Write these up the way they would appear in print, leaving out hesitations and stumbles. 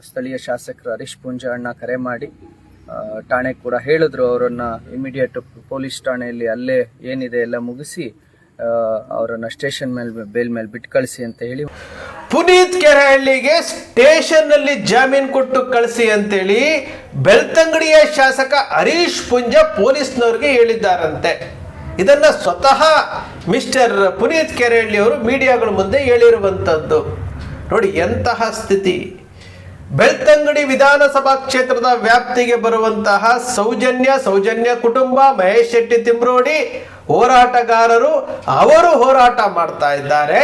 ಸ್ಥಳೀಯ ಶಾಸಕರು ಹರೀಶ್ ಪೂಂಜಾಣ್ಣ ಕರೆ ಮಾಡಿ ಠಾಣೆಗೆ ಕೂಡ ಹೇಳಿದ್ರು. ಅವರನ್ನು ಇಮಿಡಿಯೇಟ್ ಪೊಲೀಸ್ ಠಾಣೆಯಲ್ಲಿ ಅಲ್ಲೇ ಏನಿದೆ ಎಲ್ಲ ಮುಗಿಸಿ ಅವರನ್ನು ಸ್ಟೇಷನ್ ಬೇಲ್ ಮೇಲೆ ಬಿಟ್ಟು ಕಳಿಸಿ ಅಂತ ಹೇಳಿ ಪುನೀತ್ ಕೆರೆಹಳ್ಳಿಗೆ ಸ್ಟೇಷನ್ನಲ್ಲಿ ಜಾಮೀನು ಕೊಟ್ಟು ಕಳಿಸಿ ಅಂತೇಳಿ ಬೆಳ್ತಂಗಡಿಯ ಶಾಸಕ ಹರೀಶ್ ಪೂಂಜಾ ಪೊಲೀಸ್ನವ್ರಿಗೆ ಹೇಳಿದ್ದಾರಂತೆ. ಇದನ್ನ ಸ್ವತಃ ಮಿಸ್ಟರ್ ಪುನೀತ್ ಕೆರೆಹಳ್ಳಿ ಅವರು ಮೀಡಿಯಾಗಳ ಮುಂದೆ ಹೇಳಿರುವಂಥದ್ದು. ನೋಡಿ ಎಂತಹ ಸ್ಥಿತಿ. ಬೆಳ್ತಂಗಡಿ ವಿಧಾನಸಭಾ ಕ್ಷೇತ್ರದ ವ್ಯಾಪ್ತಿಗೆ ಬರುವಂತಹ ಸೌಜನ್ಯ ಕುಟುಂಬ, ಮಹೇಶ್ ಶೆಟ್ಟಿ ತಿಮ್ರೋಡಿ ಹೋರಾಟಗಾರರು ಅವರು ಹೋರಾಟ ಮಾಡ್ತಾ ಇದ್ದಾರೆ.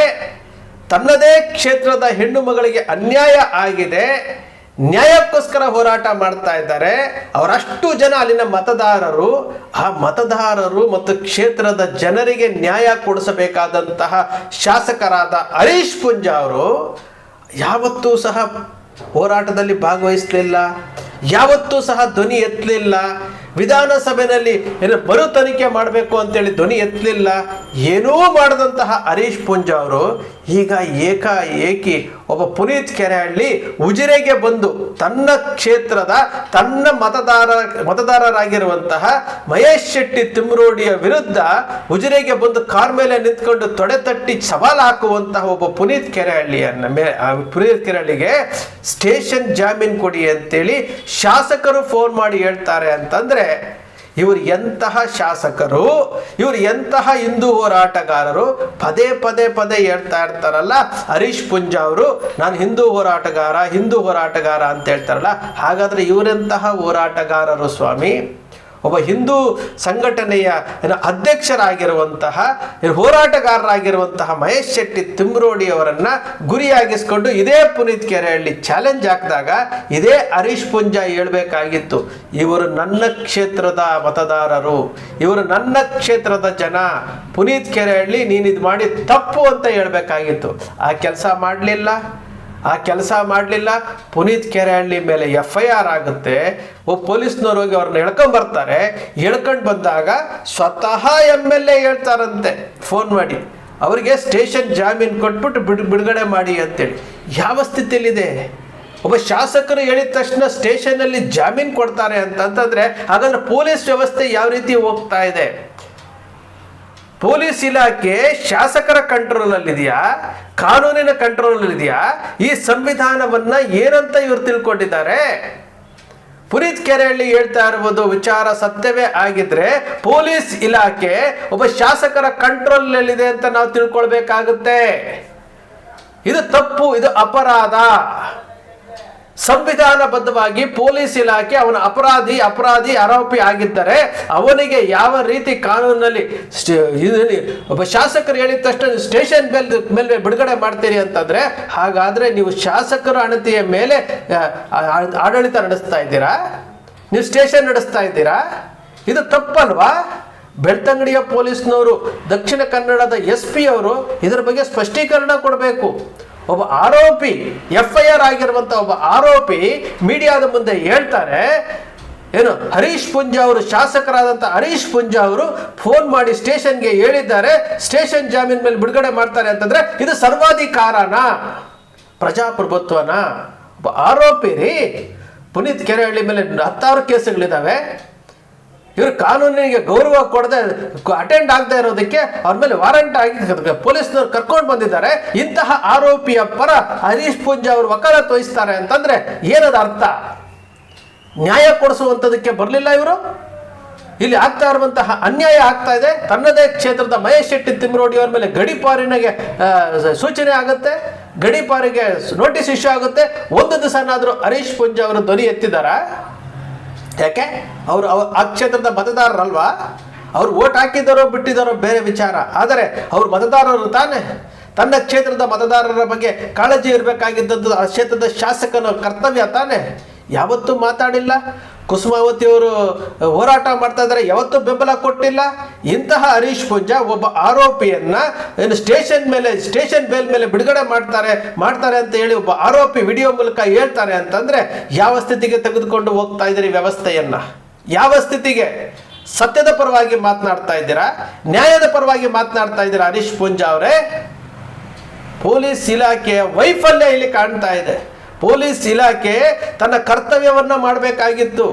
ತನ್ನದೇ ಕ್ಷೇತ್ರದ ಹೆಣ್ಣು ಮಗಳಿಗೆ ಅನ್ಯಾಯ ಆಗಿದೆ, ನ್ಯಾಯಕ್ಕೋಸ್ಕರ ಹೋರಾಟ ಮಾಡ್ತಾ ಇದ್ದಾರೆ. ಅವರಷ್ಟು ಜನ ಅಲ್ಲಿನ ಮತದಾರರು, ಆ ಮತದಾರರು ಮತ್ತು ಕ್ಷೇತ್ರದ ಜನರಿಗೆ ನ್ಯಾಯ ಕೊಡಿಸಬೇಕಾದಂತಹ ಶಾಸಕರಾದ ಹರೀಶ್ ಪೂಂಜಾ ಅವರು ಯಾವತ್ತೂ ಸಹ ಹೋರಾಟದಲ್ಲಿ ಭಾಗವಹಿಸಲಿಲ್ಲ, ಯಾವತ್ತೂ ಸಹ ಧ್ವನಿ ಎತ್ತಲಿಲ್ಲ. ವಿಧಾನಸಭೆಯಲ್ಲಿ ಮರು ತನಿಖೆ ಮಾಡಬೇಕು ಅಂತೇಳಿ ಧ್ವನಿ ಎತ್ತಲಿಲ್ಲ. ಏನೂ ಮಾಡದಂತಹ ಹರೀಶ್ ಪೂಂಜಾ ಅವರು ಈಗ ಏಕಾಏಕಿ ಒಬ್ಬ ಪುನೀತ್ ಕೆರೆಹಳ್ಳಿ ಉಜಿರೆಗೆ ಬಂದು ತನ್ನ ಕ್ಷೇತ್ರದ ತನ್ನ ಮತದಾರರಾಗಿರುವಂತಹ ಮಹೇಶ್ ಶೆಟ್ಟಿ ತಿಮ್ರೋಡಿಯ ವಿರುದ್ಧ ಉಜಿರೆಗೆ ಬಂದು ಕಾರ್ ಮೇಲೆ ನಿಂತ್ಕೊಂಡು ತೊಡೆ ತಟ್ಟಿ ಸವಾಲು ಹಾಕುವಂತಹ ಒಬ್ಬ ಪುನೀತ್ ಕೆರೆಹಳ್ಳಿಗೆ ಸ್ಟೇಷನ್ ಜಾಮೀನು ಕೊಡಿ ಅಂತೇಳಿ ಶಾಸಕರು ಫೋನ್ ಮಾಡಿ ಹೇಳ್ತಾರೆ ಅಂತಂದ್ರೆ ಇವರು ಎಂತಹ ಶಾಸಕರು, ಇವರು ಎಂತಹ ಹಿಂದೂ ಹೋರಾಟಗಾರರು. ಪದೇ ಹೇಳ್ತಾ ಇರ್ತಾರಲ್ಲ ಹರೀಶ್ ಪೂಂಜಾ ಅವರು, ನಾನು ಹಿಂದೂ ಹೋರಾಟಗಾರ ಅಂತ ಹೇಳ್ತಾರಲ್ಲ. ಹಾಗಾದ್ರೆ ಇವರೆಂತಹ ಹೋರಾಟಗಾರರು ಸ್ವಾಮಿ? ಒಬ್ಬ ಹಿಂದೂ ಸಂಘಟನೆಯ ಅಧ್ಯಕ್ಷರಾಗಿರುವಂತಹ ಹೋರಾಟಗಾರರಾಗಿರುವಂತಹ ಮಹೇಶ್ ಶೆಟ್ಟಿ ತಿಮ್ರೋಡಿ ಅವರನ್ನ ಗುರಿಯಾಗಿಸ್ಕೊಂಡು ಇದೇ ಪುನೀತ್ ಕೆರೆಹಳ್ಳಿ ಚಾಲೆಂಜ್ ಹಾಕಿದಾಗ ಇದೇ ಹರೀಶ್ ಪೂಂಜಾ ಹೇಳ್ಬೇಕಾಗಿತ್ತು, ಇವರು ನನ್ನ ಕ್ಷೇತ್ರದ ಮತದಾರರು, ಇವರು ನನ್ನ ಕ್ಷೇತ್ರದ ಜನ, ಪುನೀತ್ ಕೆರೆಹಳ್ಳಿ ನೀನಿದು ಮಾಡಿ ತಪ್ಪು ಅಂತ ಹೇಳ್ಬೇಕಾಗಿತ್ತು. ಆ ಕೆಲಸ ಮಾಡಲಿಲ್ಲ. ಪುನೀತ್ ಕೆರೆಹಳ್ಳಿ ಮೇಲೆ FIR ಆಗುತ್ತೆ. ಪೊಲೀಸ್ನವ್ರು ಹೋಗಿ ಅವ್ರನ್ನ ಎಳ್ಕೊಂಡ್ಬರ್ತಾರೆ. ಎಳ್ಕೊಂಡು ಬಂದಾಗ ಸ್ವತಃ MLA ಹೇಳ್ತಾರಂತೆ ಫೋನ್ ಮಾಡಿ ಅವರಿಗೆ ಸ್ಟೇಷನ್ ಜಾಮೀನು ಕೊಟ್ಬಿಟ್ಟು ಬಿಡುಗಡೆ ಮಾಡಿ ಅಂತೇಳಿ. ಯಾವ ಸ್ಥಿತಿಯಲ್ಲಿದೆ? ಒಬ್ಬ ಶಾಸಕರು ಹೇಳಿದ ತಕ್ಷಣ ಸ್ಟೇಷನ್ನಲ್ಲಿ ಜಾಮೀನು ಕೊಡ್ತಾರೆ ಅಂತಂದ್ರೆ ಹಾಗಾದ್ರೆ ಪೊಲೀಸ್ ವ್ಯವಸ್ಥೆ ಯಾವ ರೀತಿ ಹೋಗ್ತಾ ಇದೆ? ಪೊಲೀಸ್ ಇಲಾಖೆ ಶಾಸಕರ ಕಂಟ್ರೋಲಲ್ಲಿದೆಯಾ, ಕಾನೂನಿನ ಕಂಟ್ರೋಲಲ್ಲಿದೆಯಾ? ಈ ಸಂವಿಧಾನವನ್ನ ಏನಂತ ಇವರು ತಿಳ್ಕೊಂಡಿದ್ದಾರೆ? ಪುನೀತ್ ಕೆರೆಹಳ್ಳಿ ಹೇಳ್ತಾ ಇರುವುದು ವಿಚಾರ ಸತ್ಯವೇ ಆಗಿದ್ರೆ ಪೊಲೀಸ್ ಇಲಾಖೆ ಒಬ್ಬ ಶಾಸಕರ ಕಂಟ್ರೋಲ್ನಲ್ಲಿದೆ ಅಂತ ನಾವು ತಿಳ್ಕೊಳ್ಬೇಕಾಗುತ್ತೆ. ಇದು ತಪ್ಪು, ಇದು ಅಪರಾಧ. ಸಂವಿಧಾನಬದ್ಧವಾಗಿ ಪೊಲೀಸ್ ಇಲಾಖೆ ಅವನ ಅಪರಾಧಿ ಆರೋಪಿ ಆಗಿದ್ದರೆ ಅವನಿಗೆ ಯಾವ ರೀತಿ ಕಾನೂನಿನಲ್ಲಿ ಒಬ್ಬ ಶಾಸಕರು ಹೇಳಿದ ತಕ್ಷಣ ಸ್ಟೇಷನ್ ಮೇಲೆ ಬಿಡುಗಡೆ ಮಾಡ್ತೀರಿ ಅಂತಂದ್ರೆ, ಹಾಗಾದ್ರೆ ನೀವು ಶಾಸಕರ ಅಣತಿಯ ಮೇಲೆ ಆಡಳಿತ ನಡೆಸ್ತಾ ಇದ್ದೀರಾ? ನೀವು ಸ್ಟೇಷನ್ ನಡೆಸ್ತಾ ಇದ್ದೀರಾ? ಇದು ತಪ್ಪಲ್ವಾ? ಬೆಳ್ತಂಗಡಿಯ ಪೊಲೀಸ್ನವರು, ದಕ್ಷಿಣ ಕನ್ನಡದ SP ಅವರು ಇದರ ಬಗ್ಗೆ ಸ್ಪಷ್ಟೀಕರಣ ಕೊಡಬೇಕು. ಒಬ್ಬ ಆರೋಪಿ, FIR ಆಗಿರುವಂಥ ಒಬ್ಬ ಆರೋಪಿ ಮೀಡಿಯಾದ ಮುಂದೆ ಹೇಳ್ತಾರೆ, ಏನು ಹರೀಶ್ ಪೂಂಜಾ ಅವರು, ಶಾಸಕರಾದಂಥ ಹರೀಶ್ ಪೂಂಜಾ ಅವರು ಫೋನ್ ಮಾಡಿ ಸ್ಟೇಷನ್ಗೆ ಹೇಳಿದ್ದಾರೆ, ಸ್ಟೇಷನ್ ಜಾಮೀನ್ ಮೇಲೆ ಬಿಡುಗಡೆ ಮಾಡ್ತಾರೆ ಅಂತಂದ್ರೆ ಇದು ಸರ್ವಾಧಿಕಾರನ, ಪ್ರಜಾಪ್ರಭುತ್ವನ? ಒಬ್ಬ ಆರೋಪಿ ರೀ. ಪುನೀತ್ ಕೆರೆಹಳ್ಳಿ ಮೇಲೆ 10 ಕೇಸುಗಳಿದ್ದಾವೆ. ಇವರು ಕಾನೂನಿಗೆ ಗೌರವ ಕೊಡದೆ ಅಟೆಂಡ್ ಆಗದೆ ಇರೋದಕ್ಕೆ ಅವ್ರ ಮೇಲೆ ವಾರಂಟ್ ಆಗಿ ಪೊಲೀಸ್ನವ್ರು ಕರ್ಕೊಂಡು ಬಂದಿದ್ದಾರೆ. ಇಂತಹ ಆರೋಪಿಯ ಪರ ಹರೀಶ್ ಪೂಂಜಾ ಅವರು ವಕಾಲತ್ ವಹಿಸ್ತಾರೆ ಅಂತಂದ್ರೆ ಏನದ ಅರ್ಥ? ನ್ಯಾಯ ಕೊಡಿಸುವಂಥದಕ್ಕೆ ಬರಲಿಲ್ಲ ಇವರು. ಇಲ್ಲಿ ಆಗ್ತಾ ಇರುವಂತಹ ಅನ್ಯಾಯ ಆಗ್ತಾ ಇದೆ. ತನ್ನದೇ ಕ್ಷೇತ್ರದ ಮಹೇಶ್ ಶೆಟ್ಟಿ ತಿಮ್ರೋಡಿ ಅವರ ಮೇಲೆ ಗಡೀಪಾರಿನಿಗೆ ಸೂಚನೆ ಆಗುತ್ತೆ, ಗಡೀಪಾರಿಗೆ ನೋಟಿಸ್ ಇಶ್ಯೂ ಆಗುತ್ತೆ. ಒಂದು ದಿವಸನಾದರೂ ಹರೀಶ್ ಪೂಂಜಾ ಅವರು ಧ್ವನಿ ಎತ್ತಿದಾರ? ಯಾಕೆ? ಅವರು ಆ ಕ್ಷೇತ್ರದ ಮತದಾರರಲ್ವಾ? ಅವ್ರು ವೋಟ್ ಹಾಕಿದಾರೋ ಬಿಟ್ಟಿದ್ದಾರೋ ಬೇರೆ ವಿಚಾರ. ಆದರೆ ಅವ್ರು ಮತದಾರರು ತಾನೆ. ತನ್ನ ಕ್ಷೇತ್ರದ ಮತದಾರರ ಬಗ್ಗೆ ಕಾಳಜಿ ಇರಬೇಕಾಗಿದ್ದದ್ದು ಆ ಕ್ಷೇತ್ರದ ಶಾಸಕನ ಕರ್ತವ್ಯ ತಾನೆ. ಯಾವತ್ತೂ ಮಾತಾಡಿಲ್ಲ. ಕುಸುಮಾವತಿ ಅವರು ಹೋರಾಟ ಮಾಡ್ತಾ ಇದ್ದಾರೆ, ಯಾವತ್ತೂ ಬೆಂಬಲ ಕೊಟ್ಟಿಲ್ಲ. ಇಂತಹ ಹರೀಶ್ ಪೂಂಜಾ ಒಬ್ಬ ಆರೋಪಿಯನ್ನ ಸ್ಟೇಷನ್ ಬೇಲ್ ಮೇಲೆ ಬಿಡುಗಡೆ ಮಾಡ್ತಾರೆ ಅಂತ ಹೇಳಿ ಒಬ್ಬ ಆರೋಪಿ ವಿಡಿಯೋ ಮೂಲಕ ಹೇಳ್ತಾರೆ ಅಂತಂದ್ರೆ ಯಾವ ಸ್ಥಿತಿಗೆ ತೆಗೆದುಕೊಂಡು ಹೋಗ್ತಾ ಇದ್ದೀರಿ ವ್ಯವಸ್ಥೆಯನ್ನ? ಯಾವ ಸ್ಥಿತಿಗೆ? ಸತ್ಯದ ಪರವಾಗಿ ಮಾತನಾಡ್ತಾ ಇದ್ದೀರಾ? ನ್ಯಾಯದ ಪರವಾಗಿ ಮಾತನಾಡ್ತಾ ಇದ್ದೀರಾ ಹರೀಶ್ ಪೂಂಜಾ ಅವರೇ? ಪೊಲೀಸ್ ಇಲಾಖೆಯ ವೈಫಲ್ಯ ಇಲ್ಲಿ ಕಾಣ್ತಾ ಇದೆ. ಪೊಲೀಸ್ ಇಲಾಖೆ ತನ್ನ ಕರ್ತವ್ಯವನ್ನ ಮಾಡಬೇಕಾಗಿತ್ತು.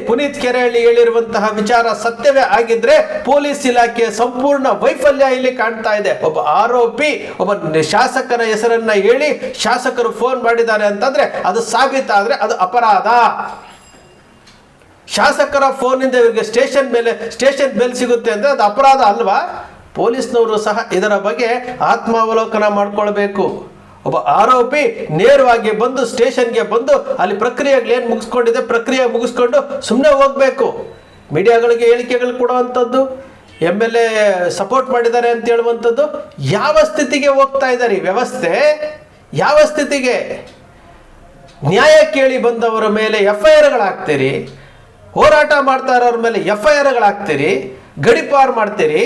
ಪುನೀತ್ ಕೆರೆಹಳ್ಳಿ ಹೇಳಿರುವಂತಹ ವಿಚಾರ ಸತ್ಯವೇ ಆಗಿದ್ರೆ ಪೊಲೀಸ್ ಇಲಾಖೆಯ ಸಂಪೂರ್ಣ ವೈಫಲ್ಯ ಇಲ್ಲಿ ಕಾಣ್ತಾ ಇದೆ. ಒಬ್ಬ ಆರೋಪಿ ಒಬ್ಬ ಶಾಸಕನ ಹೆಸರನ್ನ ಹೇಳಿ ಶಾಸಕರು ಫೋನ್ ಮಾಡಿದ್ದಾರೆ ಅಂತಂದ್ರೆ ಅದು ಸಾಬೀತಾದ್ರೆ ಅದು ಅಪರಾಧ. ಶಾಸಕರ ಫೋನಿಂದ ಇವರಿಗೆ ಸ್ಟೇಷನ್ ಬೆಲ್ ಸಿಗುತ್ತೆ ಅಂದ್ರೆ ಅದು ಅಪರಾಧ ಅಲ್ವಾ? ಪೊಲೀಸ್ನವರು ಸಹ ಇದರ ಬಗ್ಗೆ ಆತ್ಮಾವಲೋಕನ ಮಾಡ್ಕೊಳ್ಬೇಕು. ಒಬ್ಬ ಆರೋಪಿ ನೇರವಾಗಿ ಬಂದು ಸ್ಟೇಷನ್ಗೆ ಬಂದು ಅಲ್ಲಿ ಪ್ರಕ್ರಿಯೆಗಳು ಏನು ಮುಗಿಸ್ಕೊಂಡಿದೆ ಪ್ರಕ್ರಿಯೆ ಮುಗಿಸ್ಕೊಂಡು ಸುಮ್ಮನೆ ಹೋಗ್ಬೇಕು. ಮೀಡಿಯಾಗಳಿಗೆ ಹೇಳಿಕೆಗಳು ಕೊಡುವಂಥದ್ದು, MLA ಸಪೋರ್ಟ್ ಮಾಡಿದ್ದಾರೆ ಅಂತ ಹೇಳುವಂಥದ್ದು, ಯಾವ ಸ್ಥಿತಿಗೆ ಹೋಗ್ತಾ ಇದ್ದಾರೆ ಈ ವ್ಯವಸ್ಥೆ? ಯಾವ ಸ್ಥಿತಿಗೆ? ನ್ಯಾಯ ಕೇಳಿ ಬಂದವರ ಮೇಲೆ FIRಗಳಾಗ್ತೀರಿ, ಹೋರಾಟ ಮಾಡ್ತಾ ಇರೋರ ಮೇಲೆ FIRಗಳಾಗ್ತೀರಿ, ಗಡಿಪಾರು ಮಾಡ್ತೀರಿ.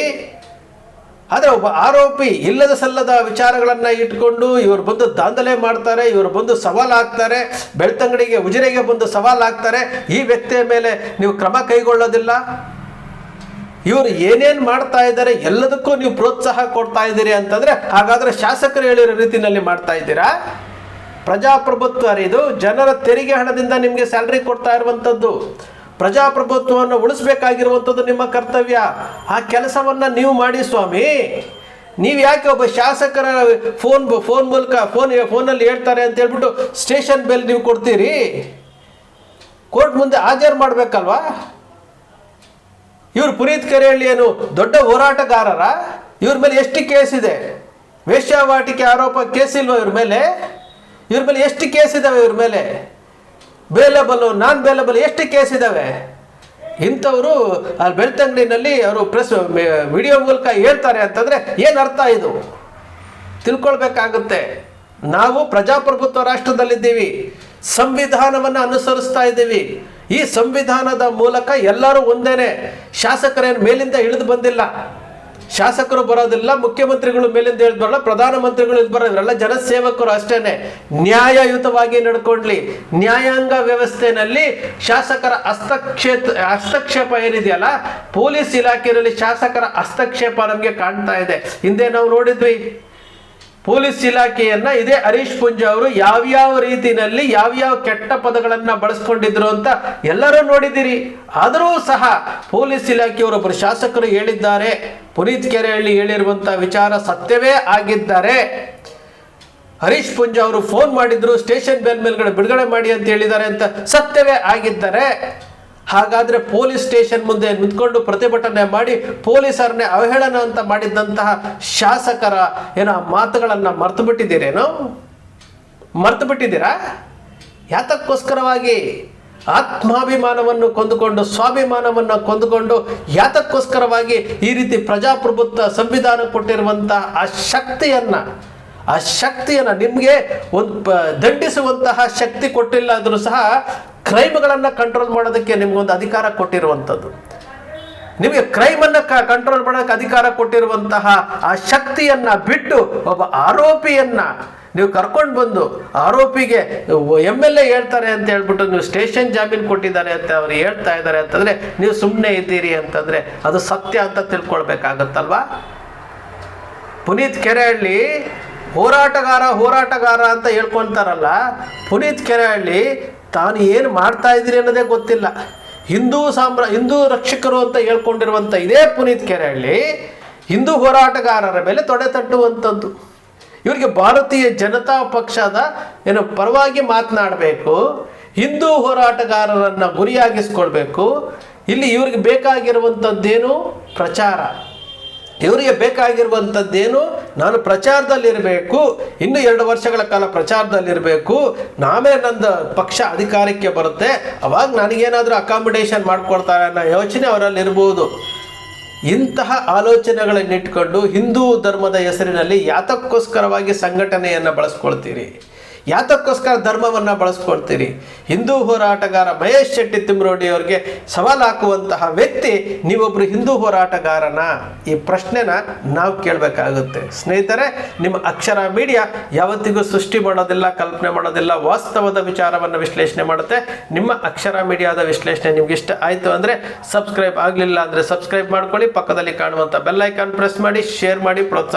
ಆದರೆ ಒಬ್ಬ ಆರೋಪಿ ಇಲ್ಲದ ಸಲ್ಲದ ವಿಚಾರಗಳನ್ನು ಇಟ್ಕೊಂಡು ಇವರು ಬಂದು ದಾಂಧಲೆ ಮಾಡ್ತಾರೆ, ಇವರು ಬಂದು ಸವಾಲಾಗ್ತಾರೆ, ಬೆಳ್ತಂಗಡಿಗೆ ಉಜಿರೆಗೆ ಬಂದು ಸವಾಲಾಗ್ತಾರೆ. ಈ ವ್ಯಕ್ತಿಯ ಮೇಲೆ ನೀವು ಕ್ರಮ ಕೈಗೊಳ್ಳೋದಿಲ್ಲ. ಇವರು ಏನೇನು ಮಾಡ್ತಾ ಇದ್ದಾರೆ ಎಲ್ಲದಕ್ಕೂ ನೀವು ಪ್ರೋತ್ಸಾಹ ಕೊಡ್ತಾ ಇದ್ದೀರಿ ಅಂತಂದ್ರೆ ಹಾಗಾದ್ರೆ ಶಾಸಕರು ಹೇಳಿರೋ ರೀತಿಯಲ್ಲಿ ಮಾಡ್ತಾ ಇದ್ದೀರಾ? ಪ್ರಜಾಪ್ರಭುತ್ವ ಇದು. ಜನರ ತೆರಿಗೆ ಹಣದಿಂದ ನಿಮಗೆ ಸ್ಯಾಲ್ರಿ ಕೊಡ್ತಾ ಇರುವಂಥದ್ದು. ಪ್ರಜಾಪ್ರಭುತ್ವವನ್ನು ಉಳಿಸ್ಬೇಕಾಗಿರುವಂಥದ್ದು ನಿಮ್ಮ ಕರ್ತವ್ಯ. ಆ ಕೆಲಸವನ್ನ ನೀವು ಮಾಡಿ ಸ್ವಾಮಿ. ನೀವು ಯಾಕೆ ಒಬ್ಬ ಶಾಸಕರ ಫೋನ್ ಮೂಲಕ ಫೋನಲ್ಲಿ ಹೇಳ್ತಾರೆ ಅಂತ ಹೇಳ್ಬಿಟ್ಟು ಸ್ಟೇಷನ್ ಬೆಲ್ ನೀವು ಕೊಡ್ತೀರಿ? ಕೋರ್ಟ್ ಮುಂದೆ ಹಾಜರು ಮಾಡಬೇಕಲ್ವಾ? ಇವರು ಪುನೀತ್ ಕೆರೆಹಳ್ಳಿ ಏನು ದೊಡ್ಡ ಹೋರಾಟಗಾರರ? ಇವ್ರ ಮೇಲೆ ಎಷ್ಟು ಕೇಸ್ ಇದೆ? ವೇಶ್ಯಾವಾಟಿಕೆ ಆರೋಪ ಕೇಸ್ ಇಲ್ವಾ ಇವ್ರ ಮೇಲೆ? ಇವ್ರ ಮೇಲೆ ಎಷ್ಟು ಕೇಸ್ ಇದಾವೆ? ಇವ್ರ ಮೇಲೆ ಬೇಲಬಲ್ ನಾನ್ ಬೇಲಬಲ್ ಎಷ್ಟು ಕೇಸ್ ಇದಾವೆ? ಇಂಥವರು ಅಲ್ಲಿ ಬೆಳ್ತಂಗಡಿನಲ್ಲಿ ಅವರು ವಿಡಿಯೋ ಮೂಲಕ ಹೇಳ್ತಾರೆ ಅಂತಂದ್ರೆ ಏನು ಅರ್ಥ? ಇದು ತಿಳ್ಕೊಳ್ಬೇಕಾಗುತ್ತೆ. ನಾವು ಪ್ರಜಾಪ್ರಭುತ್ವ ರಾಷ್ಟ್ರದಲ್ಲಿದ್ದೀವಿ, ಸಂವಿಧಾನವನ್ನು ಅನುಸರಿಸ್ತಾ ಇದ್ದೀವಿ. ಈ ಸಂವಿಧಾನದ ಮೂಲಕ ಎಲ್ಲರೂ ಒಂದೇನೆ. ಶಾಸಕರೇನು ಮೇಲಿಂದ ಇಳಿದು ಬಂದಿಲ್ಲ, ಶಾಸಕರು ಬರೋದಿಲ್ಲ, ಮುಖ್ಯಮಂತ್ರಿಗಳು ಮೇಲಿಂದ ಇಳಿದು ಬರಲ್ಲ, ಪ್ರಧಾನಮಂತ್ರಿಗಳು ಇಳಿದು ಬರೋದಿಲ್ಲ, ಜನಸೇವಕರು ಅಷ್ಟೇನೆ. ನ್ಯಾಯಯುತವಾಗಿ ನಡ್ಕೊಂಡ್ಲಿ. ನ್ಯಾಯಾಂಗ ವ್ಯವಸ್ಥೆಯಲ್ಲಿ ಶಾಸಕರ ಹಸ್ತಕ್ಷೇಪ ಏನಿದೆಯಲ್ಲ, ಪೊಲೀಸ್ ಇಲಾಖೆಯಲ್ಲಿ ಶಾಸಕರ ಹಸ್ತಕ್ಷೇಪ ನಮಗೆ ಕಾಣ್ತಾ ಇದೆ. ಹಿಂದೆ ನಾವು ನೋಡಿದ್ವಿ ಪೊಲೀಸ್ ಇಲಾಖೆಯನ್ನ ಇದೇ ಹರೀಶ್ ಪೂಂಜಾ ಅವರು ಯಾವ್ಯಾವ ರೀತಿಯಲ್ಲಿ ಯಾವ್ಯಾವ ಕೆಟ್ಟ ಪದಗಳನ್ನ ಬಳಸ್ಕೊಂಡಿದ್ರು ಅಂತ ಎಲ್ಲರೂ ನೋಡಿದಿರಿ. ಆದರೂ ಸಹ ಪೊಲೀಸ್ ಇಲಾಖೆಯವರೊಬ್ಬರು ಶಾಸಕರು ಹೇಳಿದ್ದಾರೆ, ಪುನೀತ್ ಕೆರೆಹಳ್ಳಿ ಹೇಳಿರುವಂತಹ ವಿಚಾರ ಸತ್ಯವೇ ಆಗಿದ್ದಾರೆ. ಹರೀಶ್ ಪೂಂಜಾ ಅವರು ಫೋನ್ ಮಾಡಿದ್ರು, ಸ್ಟೇಷನ್ ಬೆಲ್ ಮೇಲ್ಗಡೆ ಬಿಡುಗಡೆ ಮಾಡಿ ಅಂತ ಹೇಳಿದ್ದಾರೆ ಅಂತ ಸತ್ಯವೇ ಆಗಿದ್ದಾರೆ. ಹಾಗಾದ್ರೆ ಪೊಲೀಸ್ ಸ್ಟೇಷನ್ ಮುಂದೆ ನಿಂತ್ಕೊಂಡು ಪ್ರತಿಭಟನೆ ಮಾಡಿ ಪೊಲೀಸರನ್ನೇ ಅವಹೇಳನ ಅಂತ ಮಾಡಿದ್ದಂತಹ ಶಾಸಕರ ಏನೋ ಮಾತುಗಳನ್ನ ಮರ್ತು ಬಿಟ್ಟಿದ್ದೀರೇನೋ? ಮರ್ತು ಬಿಟ್ಟಿದ್ದೀರಾ? ಯಾತಕ್ಕೋಸ್ಕರವಾಗಿ? ಆತ್ಮಾಭಿಮಾನವನ್ನು ಕೊಂದುಕೊಂಡು ಸ್ವಾಭಿಮಾನವನ್ನು ಕೊಂದುಕೊಂಡು ಯಾತಕ್ಕೋಸ್ಕರವಾಗಿ ಈ ರೀತಿ ಪ್ರಜಾಪ್ರಭುತ್ವ ಸಂವಿಧಾನ ಕೊಟ್ಟಿರುವಂತಹ ಆ ಶಕ್ತಿಯನ್ನ ನಿಮಗೆ ದಂಡಿಸುವಂತಹ ಶಕ್ತಿ ಕೊಟ್ಟಿಲ್ಲ ಆದರೂ ಸಹ ಕ್ರೈಮ್ಗಳನ್ನು ಕಂಟ್ರೋಲ್ ಮಾಡೋದಕ್ಕೆ ನಿಮ್ಗೊಂದು ಅಧಿಕಾರ ಕೊಟ್ಟಿರುವಂಥದ್ದು. ನಿಮಗೆ ಕ್ರೈಮನ್ನು ಕಂಟ್ರೋಲ್ ಮಾಡೋದಕ್ಕೆ ಅಧಿಕಾರ ಕೊಟ್ಟಿರುವಂತಹ ಆ ಶಕ್ತಿಯನ್ನ ಬಿಟ್ಟು ಒಬ್ಬ ಆರೋಪಿಯನ್ನ ನೀವು ಕರ್ಕೊಂಡು ಬಂದು ಆರೋಪಿಗೆ MLA ಹೇಳ್ತಾರೆ ಅಂತ ಹೇಳ್ಬಿಟ್ಟು ನೀವು ಸ್ಟೇಷನ್ ಜಾಮೀನು ಕೊಟ್ಟಿದ್ದಾರೆ ಅಂತ ಅವ್ರು ಹೇಳ್ತಾ ಇದ್ದಾರೆ ಅಂತಂದ್ರೆ ನೀವು ಸುಮ್ಮನೆ ಇದ್ದೀರಿ ಅಂತಂದ್ರೆ ಅದು ಸತ್ಯ ಅಂತ ತಿಳ್ಕೊಳ್ಬೇಕಾಗತ್ತಲ್ವಾ? ಪುನೀತ್ ಕೆರೆಹಳ್ಳಿ ಹೋರಾಟಗಾರ ಅಂತ ಹೇಳ್ಕೊಂತಾರಲ್ಲ, ಪುನೀತ್ ಕೆರೆಹಳ್ಳಿ ತಾನು ಏನು ಮಾಡ್ತಾ ಇದ್ದೀರಿ ಅನ್ನೋದೇ ಗೊತ್ತಿಲ್ಲ. ಹಿಂದೂ ರಕ್ಷಕರು ಅಂತ ಹೇಳ್ಕೊಂಡಿರುವಂಥ ಇದೇ ಪುನೀತ್ ಕೆರೆಹಳ್ಳಿ ಹಿಂದೂ ಹೋರಾಟಗಾರರ ಮೇಲೆ ತೊಡೆ ತಟ್ಟುವಂಥದ್ದು. ಇವರಿಗೆ ಭಾರತೀಯ ಜನತಾ ಪಕ್ಷದ ಪರವಾಗಿ ಮಾತನಾಡಬೇಕು, ಹಿಂದೂ ಹೋರಾಟಗಾರರನ್ನು ಗುರಿಯಾಗಿಸ್ಕೊಳ್ಬೇಕು. ಇಲ್ಲಿ ಇವ್ರಿಗೆ ಬೇಕಾಗಿರುವಂಥದ್ದೇನು? ಪ್ರಚಾರ. ಇವರಿಗೆ ಬೇಕಾಗಿರುವಂಥದ್ದೇನು? ನಾನು ಪ್ರಚಾರದಲ್ಲಿರಬೇಕು, ಇನ್ನು 2 ವರ್ಷಗಳ ಕಾಲ ಪ್ರಚಾರದಲ್ಲಿರಬೇಕು, ನಾವೇ ನಂದು ಪಕ್ಷ ಅಧಿಕಾರಕ್ಕೆ ಬರುತ್ತೆ, ಅವಾಗ ನನಗೇನಾದರೂ ಅಕಾಮಿಡೇಷನ್ ಮಾಡ್ಕೊಡ್ತಾರೆ ಅನ್ನೋ ಯೋಚನೆ ಅವರಲ್ಲಿರ್ಬೋದು. ಇಂತಹ ಆಲೋಚನೆಗಳನ್ನಿಟ್ಕೊಂಡು ಹಿಂದೂ ಧರ್ಮದ ಹೆಸರಿನಲ್ಲಿ ಯಾತಕ್ಕೋಸ್ಕರವಾಗಿ ಸಂಘಟನೆಯನ್ನು ಬಳಸ್ಕೊಳ್ತೀರಿ? ಯಾತಕ್ಕೋಸ್ಕರ ಧರ್ಮವನ್ನು ಬಳಸ್ಕೊಳ್ತೀರಿ? ಹಿಂದೂ ಹೋರಾಟಗಾರ ಮಹೇಶ್ ಶೆಟ್ಟಿ ತಿಮ್ರೋಡಿ ಅವರಿಗೆ ಸವಾಲು ಹಾಕುವಂತಹ ವ್ಯಕ್ತಿ ನೀವೊಬ್ಬರು ಹಿಂದೂ ಹೋರಾಟಗಾರನ? ಈ ಪ್ರಶ್ನೆನ ನಾವು ಕೇಳಬೇಕಾಗುತ್ತೆ. ಸ್ನೇಹಿತರೆ, ನಿಮ್ಮ ಅಕ್ಷರ ಮೀಡಿಯಾ ಯಾವತ್ತಿಗೂ ಸೃಷ್ಟಿ ಮಾಡೋದಿಲ್ಲ, ಕಲ್ಪನೆ ಮಾಡೋದಿಲ್ಲ, ವಾಸ್ತವದ ವಿಚಾರವನ್ನು ವಿಶ್ಲೇಷಣೆ ಮಾಡುತ್ತೆ. ನಿಮ್ಮ ಅಕ್ಷರ ಮೀಡಿಯಾದ ವಿಶ್ಲೇಷಣೆ ನಿಮ್ಗೆ ಇಷ್ಟ ಆಯಿತು ಅಂದರೆ ಸಬ್ಸ್ಕ್ರೈಬ್ ಆಗಲಿಲ್ಲ ಅಂದರೆ ಸಬ್ಸ್ಕ್ರೈಬ್ ಮಾಡ್ಕೊಳ್ಳಿ, ಪಕ್ಕದಲ್ಲಿ ಕಾಣುವಂಥ ಬೆಲ್ ಐಕಾನ್ ಪ್ರೆಸ್ ಮಾಡಿ, ಶೇರ್ ಮಾಡಿ, ಪ್ರೋತ್ಸಾಹ